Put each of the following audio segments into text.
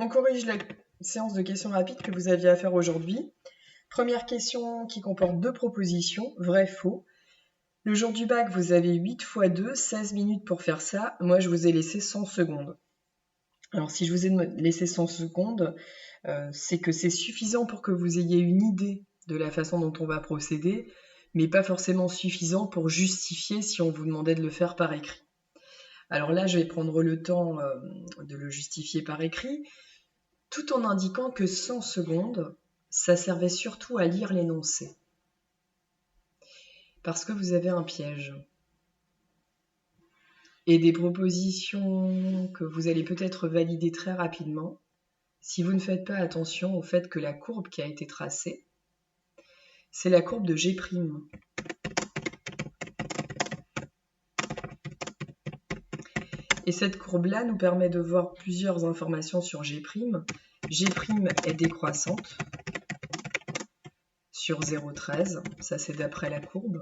On corrige la séance de questions rapides que vous aviez à faire aujourd'hui. Première question qui comporte 2 propositions, vrai, faux. Le jour du bac, vous avez 8 x 2, 16 minutes pour faire ça. Moi, je vous ai laissé 100 secondes. Alors, si je vous ai laissé 100 secondes, c'est que c'est suffisant pour que vous ayez une idée de la façon dont on va procéder, mais pas forcément suffisant pour justifier si on vous demandait de le faire par écrit. Alors là, je vais prendre le temps de le justifier par écrit, tout en indiquant que 100 secondes, ça servait surtout à lire l'énoncé. Parce que vous avez un piège. Et des propositions que vous allez peut-être valider très rapidement, si vous ne faites pas attention au fait que la courbe qui a été tracée, c'est la courbe de G'. Et cette courbe-là nous permet de voir plusieurs informations sur G'. G' est décroissante sur 0,13, ça c'est d'après la courbe.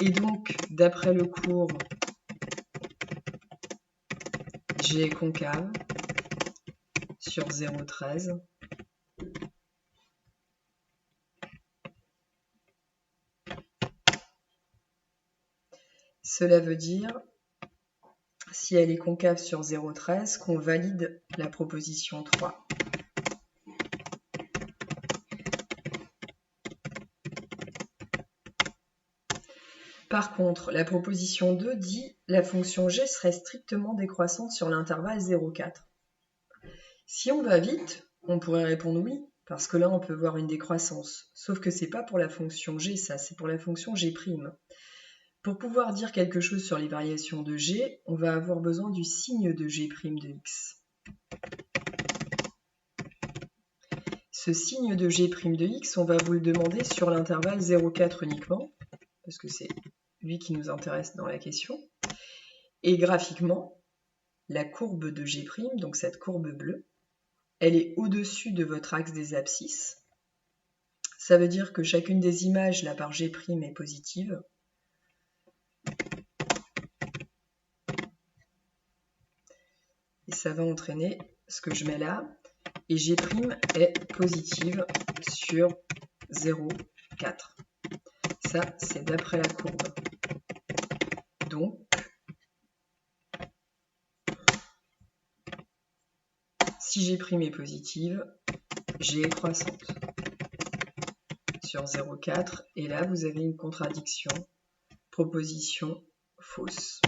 Et donc, d'après le cours, G est concave sur 0,13. Cela veut dire, si elle est concave sur 0,13, qu'on valide la proposition 3. Par contre, la proposition 2 dit la fonction g serait strictement décroissante sur l'intervalle 0,4. Si on va vite, on pourrait répondre oui, parce que là on peut voir une décroissance. Sauf que c'est pas pour la fonction g, ça, c'est pour la fonction g'. Pour pouvoir dire quelque chose sur les variations de g, on va avoir besoin du signe de g' de x. Ce signe de g' de x, on va vous le demander sur l'intervalle 0,4 uniquement, parce que c'est lui qui nous intéresse dans la question. Et graphiquement, la courbe de G', donc cette courbe bleue, elle est au-dessus de votre axe des abscisses. Ça veut dire que chacune des images là par G' est positive. Et ça va entraîner ce que je mets là. Et G' est positive sur 0,4. Ça, c'est d'après la courbe. Donc, si G' est positive, G est croissante sur 0,4. Et là, vous avez une contradiction. Proposition fausse.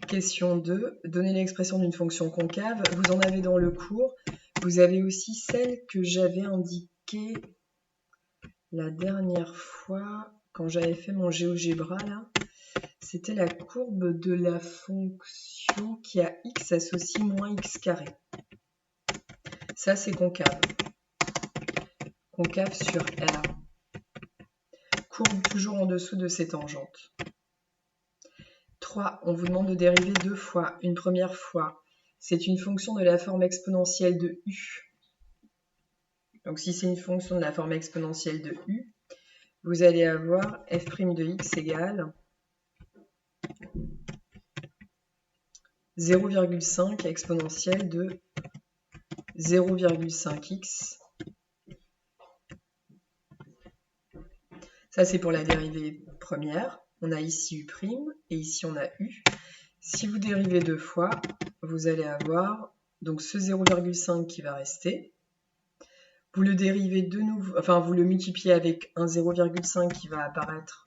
Question 2. Donnez l'expression d'une fonction concave. Vous en avez dans le cours. Vous avez aussi celle que j'avais indiquée la dernière fois quand j'avais fait mon GeoGebra là. C'était la courbe de la fonction qui a x associe moins x carré. Ça, c'est concave. Concave sur R. Courbe toujours en dessous de ses tangentes. 3. On vous demande de dériver 2 fois. Une première fois, c'est une fonction de la forme exponentielle de u. Donc si c'est une fonction de la forme exponentielle de u, vous allez avoir f' de x égale 0,5 exponentielle de 0,5x. Ça, c'est pour la dérivée première. On a ici u' et ici on a u. Si vous dérivez 2 fois, vous allez avoir donc ce 0,5 qui va rester. Vous le dérivez de nouveau, enfin vous le multipliez avec un 0,5 qui va apparaître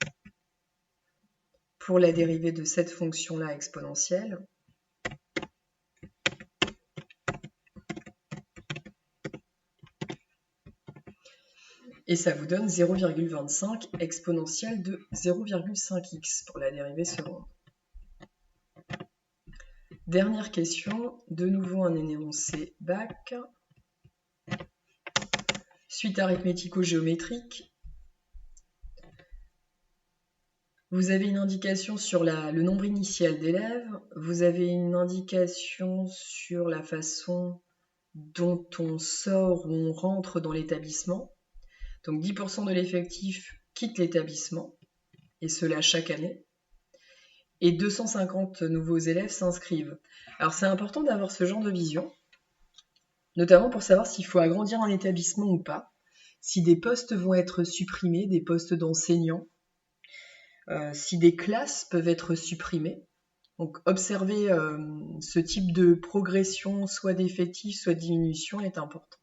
pour la dérivée de cette fonction-là exponentielle. Et ça vous donne 0,25 exponentielle de 0,5x pour la dérivée seconde. Dernière question, de nouveau un énoncé bac. Suite arithmético-géométrique. Vous avez une indication sur le nombre initial d'élèves. Vous avez une indication sur la façon dont on sort ou on rentre dans l'établissement. Donc 10% de l'effectif quitte l'établissement. et cela chaque année. Et 250 nouveaux élèves s'inscrivent. Alors c'est important d'avoir ce genre de vision, notamment pour savoir s'il faut agrandir un établissement ou pas, si des postes vont être supprimés, des postes d'enseignants, si des classes peuvent être supprimées. Donc observer ce type de progression, soit d'effectifs, soit de diminution, est important.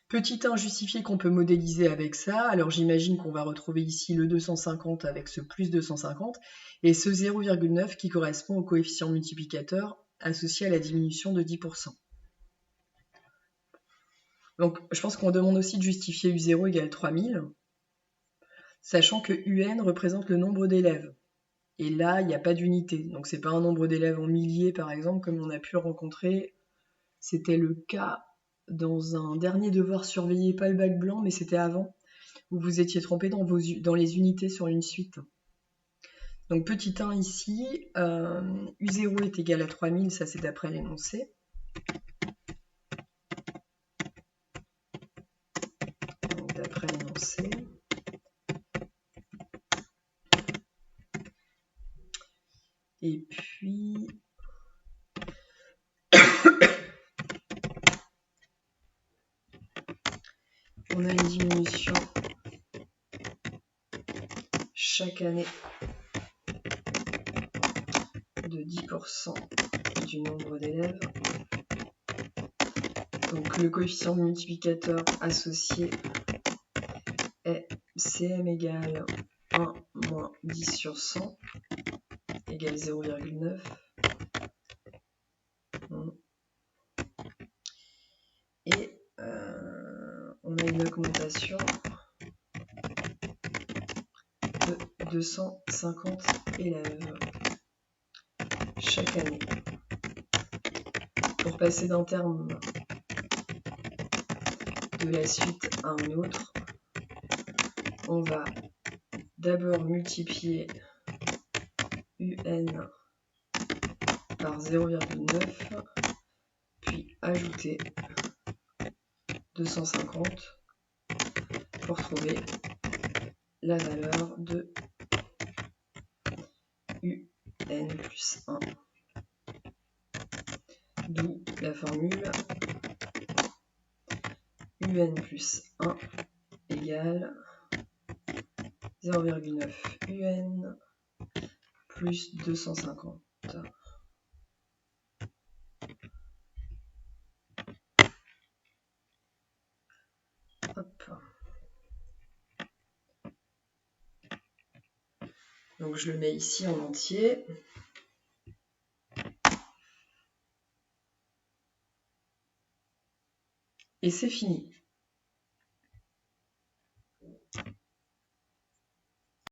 Petit 1 justifié qu'on peut modéliser avec ça, alors j'imagine qu'on va retrouver ici le 250 avec ce plus 250, et ce 0,9 qui correspond au coefficient multiplicateur associé à la diminution de 10%. Donc je pense qu'on demande aussi de justifier U0 égale 3000, sachant que UN représente le nombre d'élèves. Et là, il n'y a pas d'unité. Donc c'est pas un nombre d'élèves en milliers, par exemple, comme on a pu le rencontrer. C'était le cas dans un dernier devoir surveillé, pas le bac blanc, mais c'était avant, où vous étiez trompé dans les unités sur une suite. Donc petit 1 ici, U0 est égal à 3000, ça c'est d'après l'énoncé. D'après l'énoncé. Et puis... on a une diminution chaque année de 10% du nombre d'élèves. Donc le coefficient multiplicateur associé est CM égale 1 moins 10 sur 100 égale 0,9. Et on a une augmentation de 250 élèves chaque année. Pour passer d'un terme de la suite à un autre, on va d'abord multiplier UN par 0,9, puis ajouter 250 pour trouver la valeur de UN plus 1. D'où la formule UN plus 1 égale 0,9 UN plus 250. Hop. Donc je le mets ici en entier. Et c'est fini.